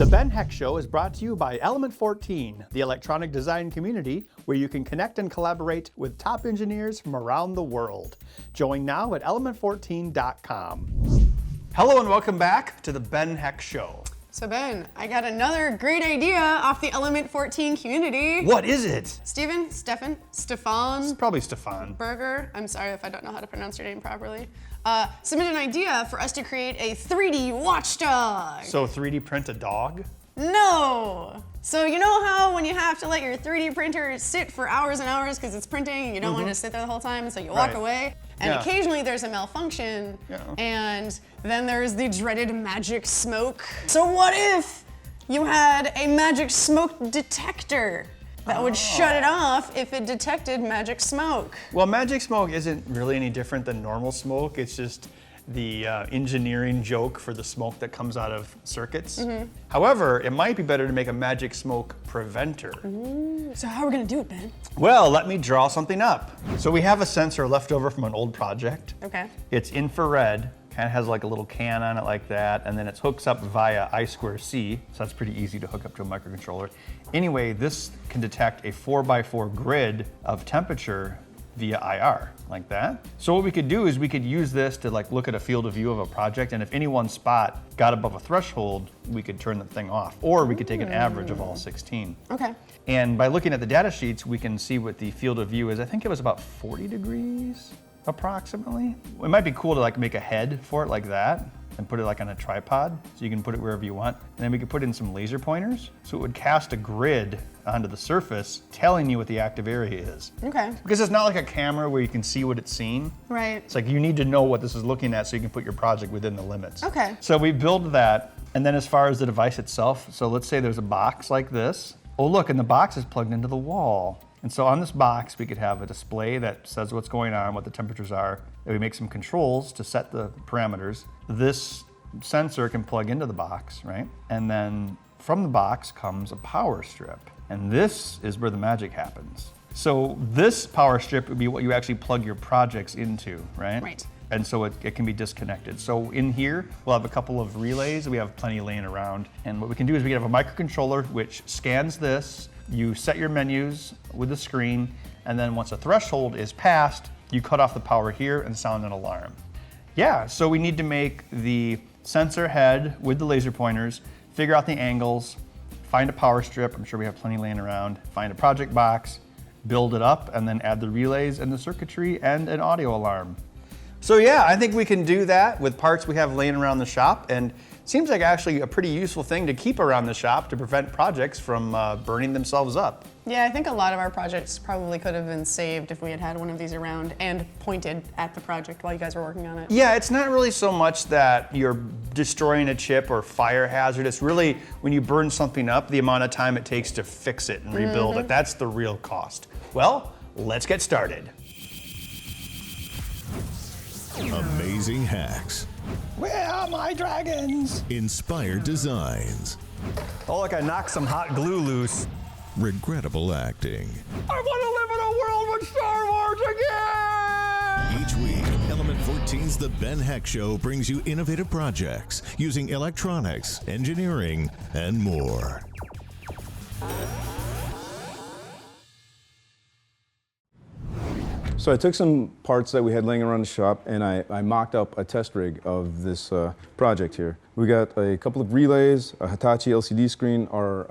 The Ben Heck Show is brought to you by Element 14, the electronic design community where you can connect and collaborate with top engineers from around the world. Join now at element14.com. Hello and welcome back to the Ben Heck Show. So Ben, I got another great idea off the Element 14 community. What is it? Stefan? It's probably Stefan. Berger, I'm sorry if I don't know how to pronounce your name properly. Submitted an idea for us to create a 3D watchdog. So 3D print a dog? No! So you know how when you have to let your 3D printer sit for hours and hours because it's printing and you don't want it to sit there the whole time, and so you walk away, and occasionally there's a malfunction, and then there's the dreaded magic smoke. So what if you had a magic smoke detector that would shut it off if it detected magic smoke? Well, magic smoke isn't really any different than normal smoke. It's just the engineering joke for the smoke that comes out of circuits. However, it might be better to make a magic smoke preventer. So how are we gonna do it, Ben? Well, let me draw something up. So we have a sensor left over from an old project. Okay. It's infrared, kind of has like a little can on it like that, and then it hooks up via I2C, so that's pretty easy to hook up to a microcontroller. Anyway, this can detect a 4x4 grid of temperature via IR, like that. So what we could do is we could use this to like look at a field of view of a project, and if any one spot got above a threshold, we could turn the thing off, or we could take an average of all 16. Okay. And by looking at the data sheets, we can see what the field of view is. I think it was about 40 degrees, approximately. It might be cool to like make a head for it like that and put it like on a tripod, so you can put it wherever you want. And then we could put in some laser pointers, so it would cast a grid onto the surface telling you what the active area is. Okay. Because it's not like a camera where you can see what it's seeing. Right. It's like you need to know what this is looking at so you can put your project within the limits. Okay. So we build that, and then as far as the device itself, so let's say there's a box like this. Oh look, and the box is plugged into the wall. And so on this box, we could have a display that says what's going on, what the temperatures are, and we make some controls to set the parameters. This sensor can plug into the box, right? And then from the box comes a power strip. And this is where the magic happens. So this power strip would be what you actually plug your projects into, right? Right. And so it can be disconnected. So in here, we'll have a couple of relays. We have plenty laying around. And what we can do is we can have a microcontroller which scans this. You set your menus with the screen, and then once a threshold is passed, you cut off the power here and sound an alarm. Yeah, so we need to make the sensor head with the laser pointers, figure out the angles, find a power strip, I'm sure we have plenty laying around, find a project box, build it up, and then add the relays and the circuitry and an audio alarm. So yeah, I think we can do that with parts we have laying around the shop, and seems like actually a pretty useful thing to keep around the shop to prevent projects from burning themselves up. Yeah, I think a lot of our projects probably could have been saved if we had one of these around and pointed at the project while you guys were working on it. Yeah, it's not really so much that you're destroying a chip or fire hazard. It's really when you burn something up, the amount of time it takes to fix it and rebuild it. That's the real cost. Well, let's get started. Amazing hacks. Where are my dragons? Inspired designs. Oh, look, I knocked some hot glue loose. Regrettable acting. I want to live in a world with Star Wars again! Each week, Element 14's The Ben Heck Show brings you innovative projects using electronics, engineering, and more. So I took some parts that we had laying around the shop, and I mocked up a test rig of this project here. We got a couple of relays, a Hitachi LCD screen, our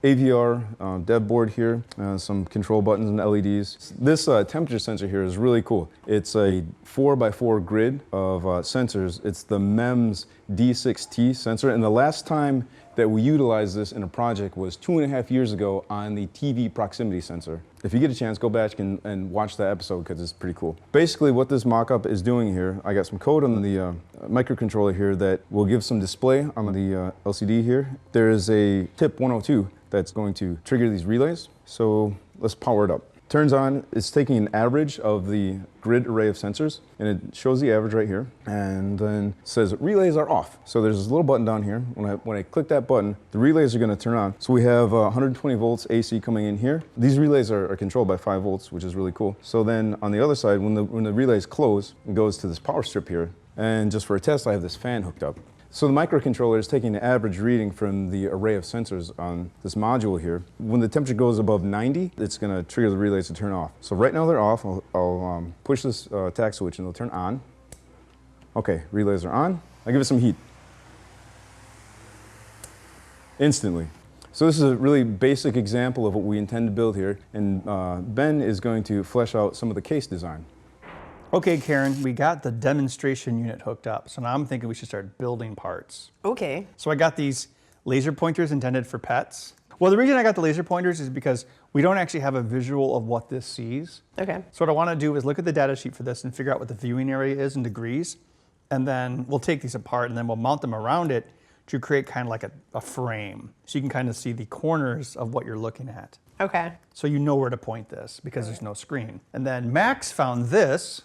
AVR dev board here, some control buttons and LEDs. This temperature sensor here is really cool. It's a 4x4 grid of sensors. It's the MEMS D6T sensor, and the last time that we utilized this in a project was 2.5 years ago on the TV proximity sensor. If you get a chance, go back and watch that episode because it's pretty cool. Basically what this mock-up is doing here, I got some code on the microcontroller here that will give some display on the LCD here. There is a tip 102 that's going to trigger these relays. So let's power it up. Turns on, it's taking an average of the grid array of sensors, and it shows the average right here, and then says relays are off. So there's this little button down here. When I click that button, the relays are gonna turn on. So we have 120 volts AC coming in here. These relays are controlled by 5 volts, which is really cool. So then on the other side, when the relays close, it goes to this power strip here. And just for a test, I have this fan hooked up. So the microcontroller is taking the average reading from the array of sensors on this module here. When the temperature goes above 90, it's going to trigger the relays to turn off. So right now they're off. I'll push this tack switch and they'll turn on. Okay, relays are on. I'll give it some heat. Instantly. So this is a really basic example of what we intend to build here, and Ben is going to flesh out some of the case design. Okay, Karen, we got the demonstration unit hooked up, so now I'm thinking we should start building parts. Okay. So I got these laser pointers intended for pets. Well, the reason I got the laser pointers is because we don't actually have a visual of what this sees. Okay. So what I want to do is look at the data sheet for this and figure out what the viewing area is in degrees, and then we'll take these apart and then we'll mount them around it to create kind of like a frame. So you can kind of see the corners of what you're looking at. Okay. So you know where to point this because there's no screen. And then Max found this.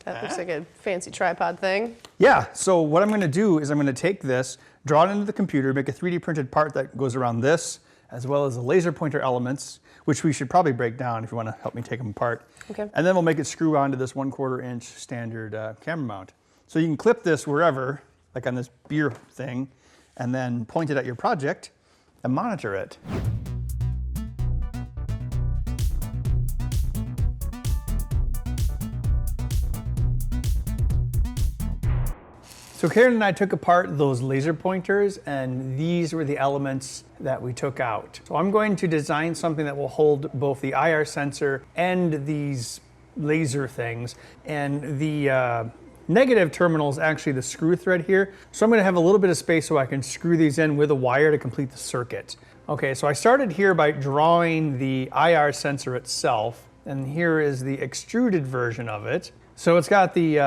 That looks like a fancy tripod thing. Yeah, so what I'm gonna do is I'm gonna take this, draw it into the computer, make a 3D printed part that goes around this, as well as the laser pointer elements, which we should probably break down if you wanna help me take them apart. Okay. And then we'll make it screw onto this 1/4 inch standard camera mount. So you can clip this wherever, like on this beer thing, and then point it at your project and monitor it. So Karen and I took apart those laser pointers, and these were the elements that we took out. So I'm going to design something that will hold both the IR sensor and these laser things, and the negative terminal is actually the screw thread here. So I'm going to have a little bit of space so I can screw these in with a wire to complete the circuit. Okay, so I started here by drawing the IR sensor itself, and here is the extruded version of it. So it's got the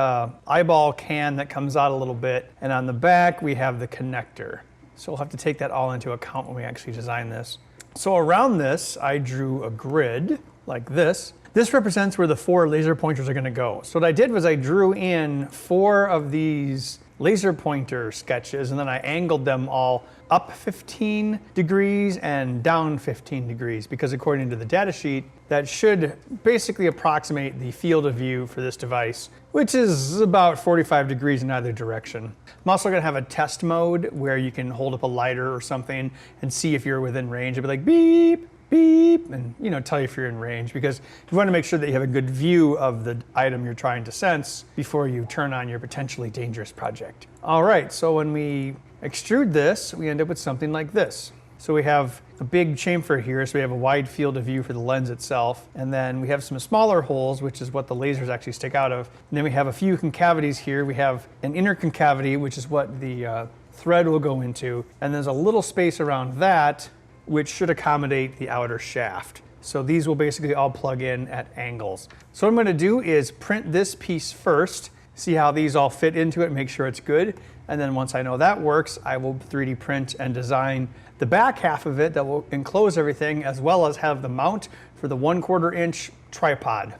eyeball can that comes out a little bit, and on the back we have the connector. So we'll have to take that all into account when we actually design this. So around this, I drew a grid like this. This represents where the 4 laser pointers are gonna go. So what I did was I drew in 4 of these laser pointer sketches, and then I angled them all up 15 degrees and down 15 degrees, because according to the data sheet, that should basically approximate the field of view for this device, which is about 45 degrees in either direction. I'm also gonna have a test mode where you can hold up a lighter or something and see if you're within range. It'll be like beep, beep, and tell you if you're in range, because you want to make sure that you have a good view of the item you're trying to sense before you turn on your potentially dangerous project. All right, so when we extrude this, we end up with something like this. So we have a big chamfer here, so we have a wide field of view for the lens itself, and then we have some smaller holes, which is what the lasers actually stick out of. And then we have a few concavities here. We have an inner concavity, which is what the thread will go into, and there's a little space around that which should accommodate the outer shaft. So these will basically all plug in at angles. So what I'm gonna do is print this piece first, see how these all fit into it, make sure it's good. And then once I know that works, I will 3D print and design the back half of it that will enclose everything, as well as have the mount for the 1/4 inch tripod.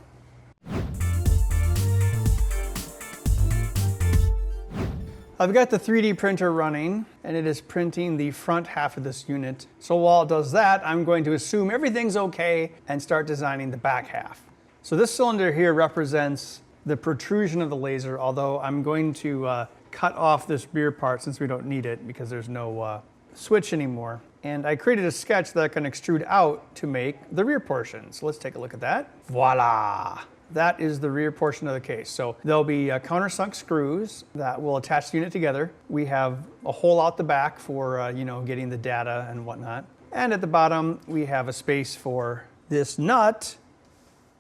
I've got the 3D printer running, and it is printing the front half of this unit. So while it does that, I'm going to assume everything's okay and start designing the back half. So this cylinder here represents the protrusion of the laser, although I'm going to cut off this rear part since we don't need it because there's no switch anymore. And I created a sketch that I can extrude out to make the rear portion. So let's take a look at that. Voila! That is the rear portion of the case. So there'll be countersunk screws that will attach the unit together. We have a hole out the back for getting the data and whatnot. And at the bottom, we have a space for this nut,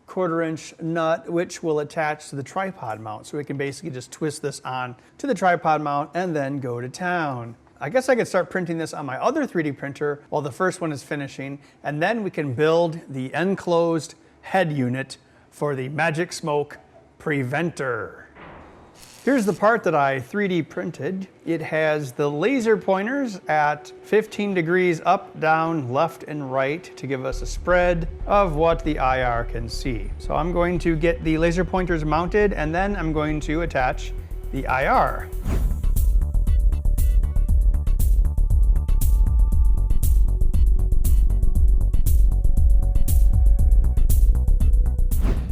1/4 inch nut, which will attach to the tripod mount. So we can basically just twist this on to the tripod mount and then go to town. I guess I could start printing this on my other 3D printer while the first one is finishing, and then we can build the enclosed head unit for the Magic Smoke Preventor. Here's the part that I 3D printed. It has the laser pointers at 15 degrees up, down, left, and right to give us a spread of what the IR can see. So I'm going to get the laser pointers mounted, and then I'm going to attach the IR.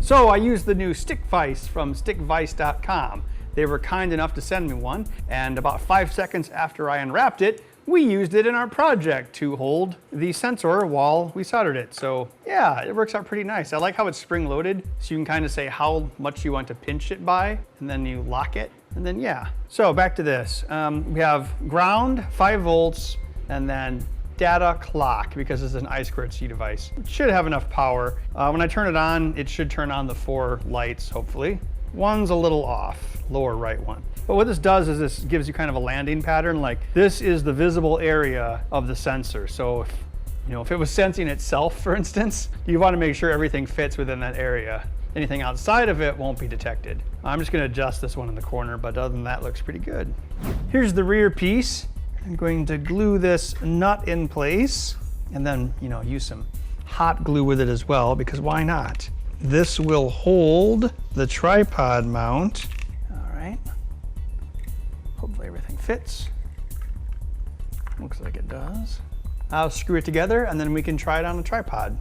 So I used the new stick vise from stickvise.com. they were kind enough to send me one. And about 5 seconds after I unwrapped it, we used it in our project to hold the sensor while we soldered it. So yeah, it works out pretty nice. I like how it's spring loaded, so you can kind of say how much you want to pinch it by, and then you lock it, and then yeah. So back to this. We have ground, 5 volts, and then data clock, because it's an I2C device. It should have enough power. When I turn it on, it should turn on the 4 lights, hopefully. One's a little off, lower right one. But what this does is this gives you kind of a landing pattern, like this is the visible area of the sensor. So if it was sensing itself, for instance, you want to make sure everything fits within that area. Anything outside of it won't be detected. I'm just going to adjust this one in the corner, but other than that, it looks pretty good. Here's the rear piece. I'm going to glue this nut in place and then, use some hot glue with it as well, because why not? This will hold the tripod mount. All right. Hopefully everything fits. Looks like it does. I'll screw it together and then we can try it on a tripod.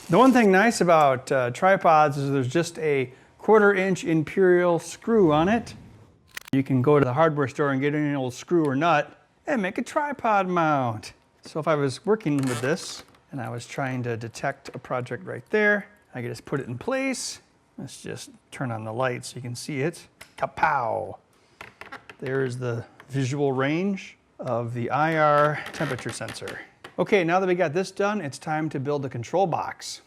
The one thing nice about tripods is there's just a 1/4 inch imperial screw on it. You can go to the hardware store and get an old screw or nut and make a tripod mount. So if I was working with this and I was trying to detect a project right there, I could just put it in place. Let's just turn on the light so you can see it. Kapow! There's the visual range of the IR temperature sensor. Okay, now that we got this done, it's time to build the control box.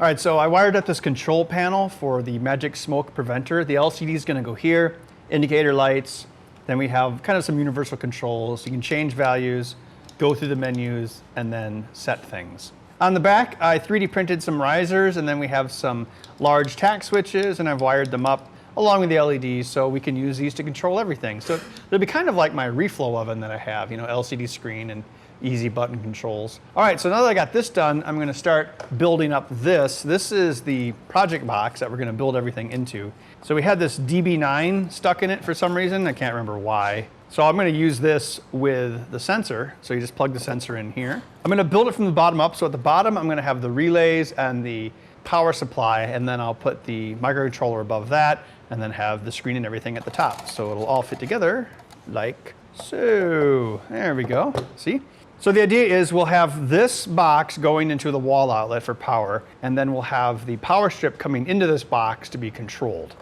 All right, so I wired up this control panel for the Magic Smoke Preventor. The LCD is going to go here, indicator lights. Then we have kind of some universal controls. You can change values, go through the menus, and then set things. On the back, I 3D printed some risers, and then we have some large tack switches, and I've wired them up along with the LEDs so we can use these to control everything. So it'll be kind of like my reflow oven that I have, LCD screen and easy button controls. All right, so now that I got this done, I'm gonna start building up this. This is the project box that we're gonna build everything into. So we had this DB9 stuck in it for some reason. I can't remember why. So I'm gonna use this with the sensor. So you just plug the sensor in here. I'm gonna build it from the bottom up. So at the bottom, I'm gonna have the relays and the power supply, and then I'll put the microcontroller above that, and then have the screen and everything at the top. So it'll all fit together like so. There we go, see? So the idea is we'll have this box going into the wall outlet for power, and then we'll have the power strip coming into this box to be controlled.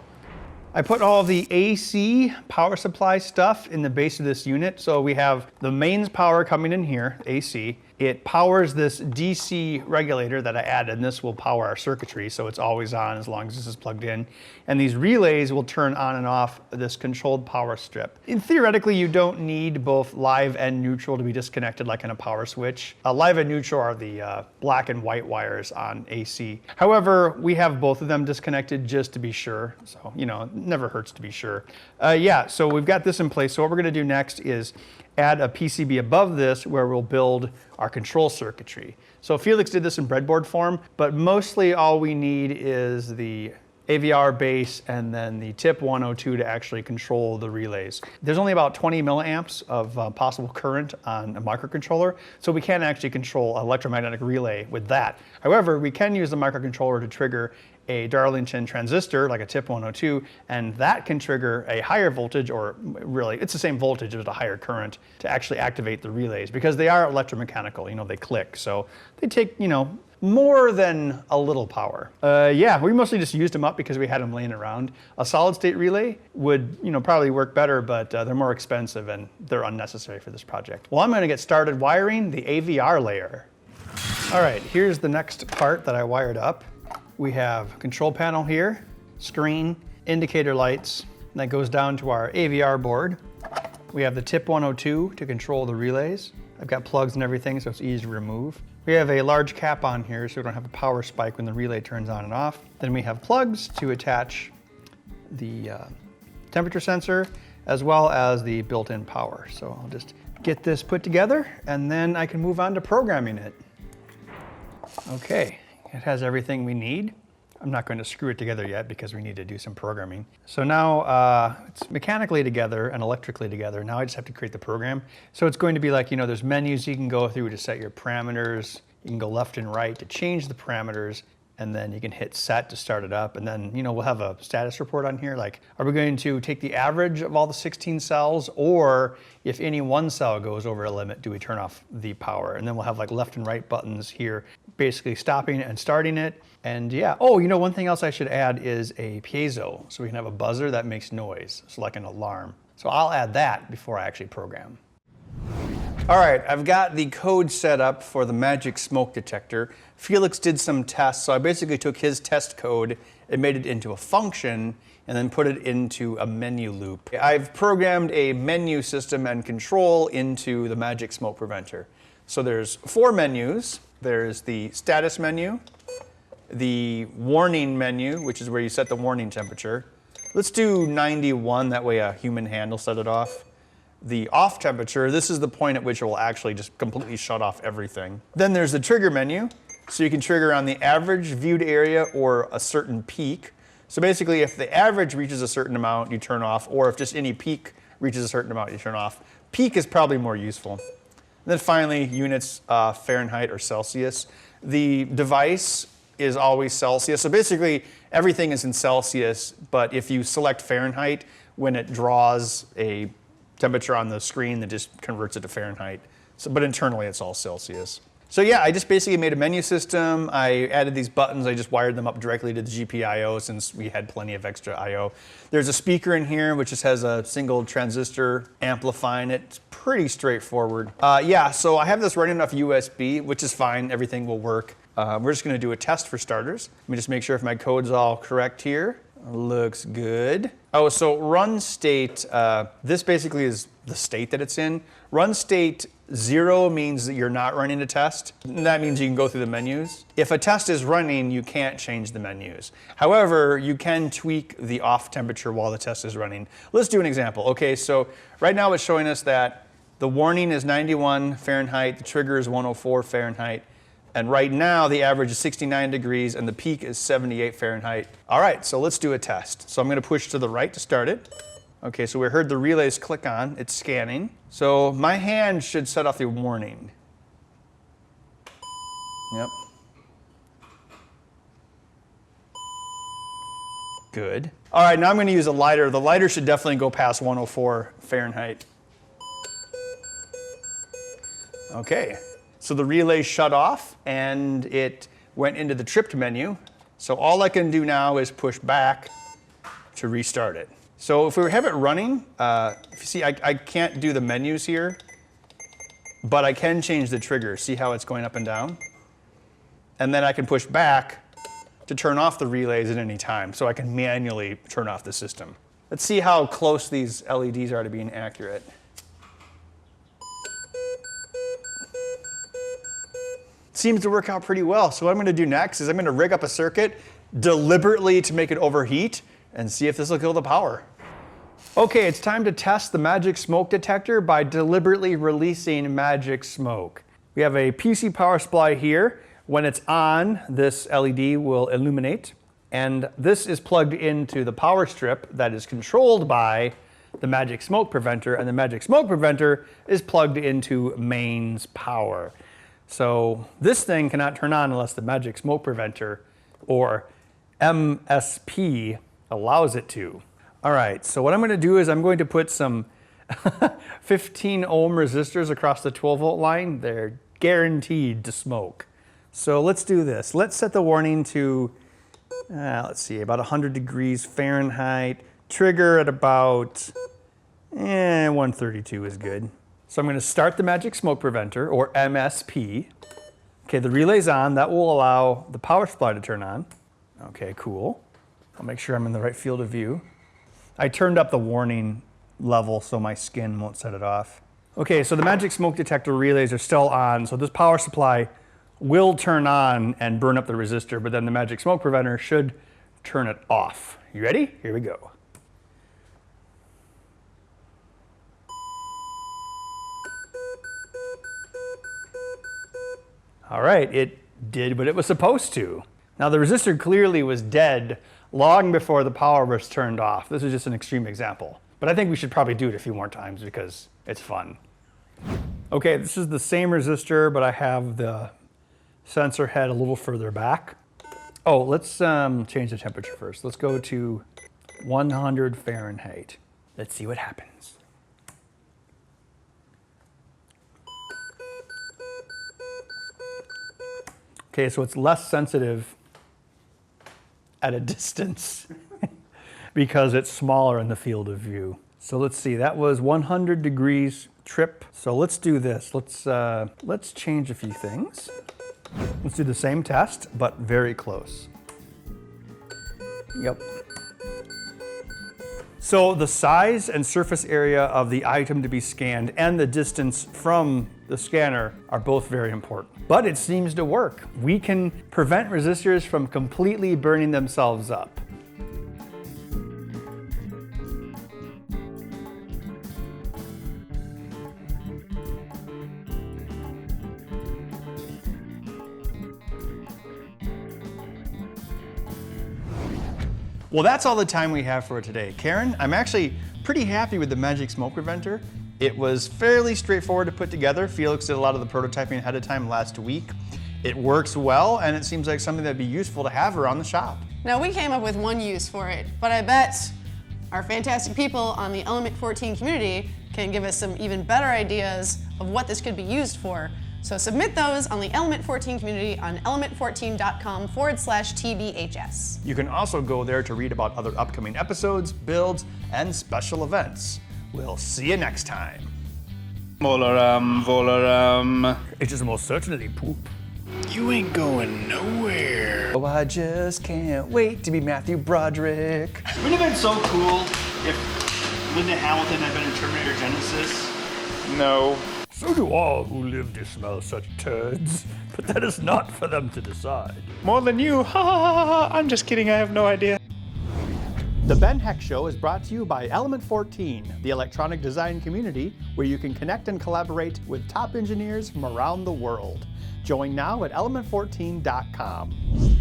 I put all the AC power supply stuff in the base of this unit. So we have the mains power coming in here, AC. It powers this DC regulator that I added, and this will power our circuitry, so it's always on as long as this is plugged in. And these relays will turn on and off this controlled power strip. Theoretically, you don't need both live and neutral to be disconnected like in a power switch. Live and neutral are the black and white wires on AC. However, we have both of them disconnected just to be sure. So, it never hurts to be sure. Yeah, so we've got this in place. So what we're gonna do next is add a PCB above this where we'll build our control circuitry. So Felix did this in breadboard form, but mostly all we need is the AVR base and then the tip 102 to actually control the relays. There's only about 20 milliamps of possible current on a microcontroller, so we can't actually control an electromagnetic relay with that. However, we can use the microcontroller to trigger a Darlington transistor, like a tip 102, and that can trigger a higher voltage, or really, it's the same voltage, but a higher current to actually activate the relays, because they are electromechanical, they click, so they take, more than a little power. Yeah, we mostly just used them up because we had them laying around. A solid state relay would, probably work better, but they're more expensive and they're unnecessary for this project. Well, I'm gonna get started wiring the AVR layer. All right, here's the next part that I wired up. We have control panel here, screen, indicator lights, and that goes down to our AVR board. We have the tip 102 to control the relays. I've got plugs and everything, so it's easy to remove. We have a large cap on here so we don't have a power spike when the relay turns on and off. Then we have plugs to attach the temperature sensor as well as the built-in power. So I'll just get this put together and then I can move on to programming it. Okay, it has everything we need. I'm not going to screw it together yet because we need to do some programming. So now it's mechanically together and electrically together. Now I just have to create the program. So it's going to be like, you know, there's menus you can go through to set your parameters. You can go left and right to change the parameters, and then you can hit set to start it up. And then, you know, we'll have a status report on here. Like, are we going to take the average of all the 16 cells, or if any one cell goes over a limit, do we turn off the power? And then we'll have like left and right buttons here, basically stopping and starting it. And yeah, oh, you know, one thing else I should add is a piezo. So we can have a buzzer that makes noise. So like an alarm. So I'll add that before I actually program. All right, I've got the code set up for the magic smoke detector. Felix did some tests, so I basically took his test code and made it into a function and then put it into a menu loop. I've programmed a menu system and control into the magic smoke preventer. So there's 4 menus. There's the status menu, the warning menu, which is where you set the warning temperature. Let's do 91, that way a human hand will set it off. The off temperature, this is the point at which it will actually just completely shut off everything. Then there's the trigger menu, so you can trigger on the average viewed area or a certain peak. So basically if the average reaches a certain amount, you turn off, or if just any peak reaches a certain amount, you turn off. Peak is probably more useful. And then finally, units, Fahrenheit or Celsius. The device is always Celsius. So basically everything is in Celsius, but if you select Fahrenheit, when it draws a temperature on the screen, that just converts it to Fahrenheit. So, but internally it's all Celsius. So yeah, I just basically made a menu system. I added these buttons. I just wired them up directly to the GPIO since we had plenty of extra I/O. There's a speaker in here which just has a single transistor amplifying it. It's pretty straightforward. Yeah, so I have this running off USB, which is fine. Everything will work. We're just going to do a test for starters. Let me just make sure if my code's all correct here. Looks good. Oh, so run state, this basically is the state that it's in. Run state 0 means that you're not running a test. And that means you can go through the menus. If a test is running, you can't change the menus. However, you can tweak the off temperature while the test is running. Let's do an example. Okay, so right now it's showing us that the warning is 91 Fahrenheit, the trigger is 104 Fahrenheit. And right now, the average is 69 degrees and the peak is 78 Fahrenheit. All right, so let's do a test. So I'm gonna push to the right to start it. Okay, so we heard the relays click on, it's scanning. So my hand should set off the warning. Yep. Good. All right, now I'm gonna use a lighter. The lighter should definitely go past 104 Fahrenheit. Okay. So the relay shut off and it went into the tripped menu. So all I can do now is push back to restart it. So if we have it running, if you see, I can't do the menus here, but I can change the trigger. See how it's going up and down? And then I can push back to turn off the relays at any time, so I can manually turn off the system. Let's see how close these LEDs are to being accurate. Seems to work out pretty well. So what I'm going to do next is I'm going to rig up a circuit deliberately to make it overheat and see if this will kill the power. Okay, it's time to test the magic smoke detector by deliberately releasing magic smoke. We have a PC power supply here. When it's on, this LED will illuminate. And this is plugged into the power strip that is controlled by the magic smoke preventer, and the magic smoke preventer is plugged into mains power. So this thing cannot turn on unless the magic smoke preventer, or MSP, allows it to. All right, so what I'm going to do is I'm going to put some 15 ohm resistors across the 12 volt line. They're guaranteed to smoke. So let's do this. Let's set the warning to, let's see, about 100 degrees Fahrenheit. Trigger at about 132 is good. So I'm going to start the magic smoke preventer, or MSP. Okay, the relay's on. That will allow the power supply to turn on. Okay, cool. I'll make sure I'm in the right field of view. I turned up the warning level so my skin won't set it off. Okay, so the magic smoke detector relays are still on, so this power supply will turn on and burn up the resistor, but then the magic smoke preventer should turn it off. You ready? Here we go. All right, it did what it was supposed to. Now the resistor clearly was dead long before the power was turned off. This is just an extreme example. But I think we should probably do it a few more times because it's fun. Okay, this is the same resistor, but I have the sensor head a little further back. Oh, let's change the temperature first. Let's go to 100 Fahrenheit. Let's see what happens. Okay, so it's less sensitive at a distance because it's smaller in the field of view. So let's see, that was 100 degrees trip. So let's do this. Let's change a few things. Let's do the same test, but very close. Yep. So the size and surface area of the item to be scanned and the distance from the scanner are both very important. But it seems to work. We can prevent resistors from completely burning themselves up. Well, that's all the time we have for today. Karen, I'm actually pretty happy with the Magic Smoke Preventer. It was fairly straightforward to put together. Felix did a lot of the prototyping ahead of time last week. It works well, and it seems like something that'd be useful to have around the shop. Now, we came up with one use for it, but I bet our fantastic people on the Element 14 community can give us some even better ideas of what this could be used for. So submit those on the Element 14 community on element14.com/TBHS. You can also go there to read about other upcoming episodes, builds, and special events. We'll see you next time. Volaram, Volaram. It is most certainly poop. You ain't going nowhere. Oh, I just can't wait to be Matthew Broderick. Wouldn't it have been so cool if Linda Hamilton had been in Terminator Genesis? No. So do all who live to smell such turds, but that is not for them to decide. More than you. Ha ha ha ha. I'm just kidding. I have no idea. The Ben Heck Show is brought to you by Element 14, the electronic design community where you can connect and collaborate with top engineers from around the world. Join now at element14.com.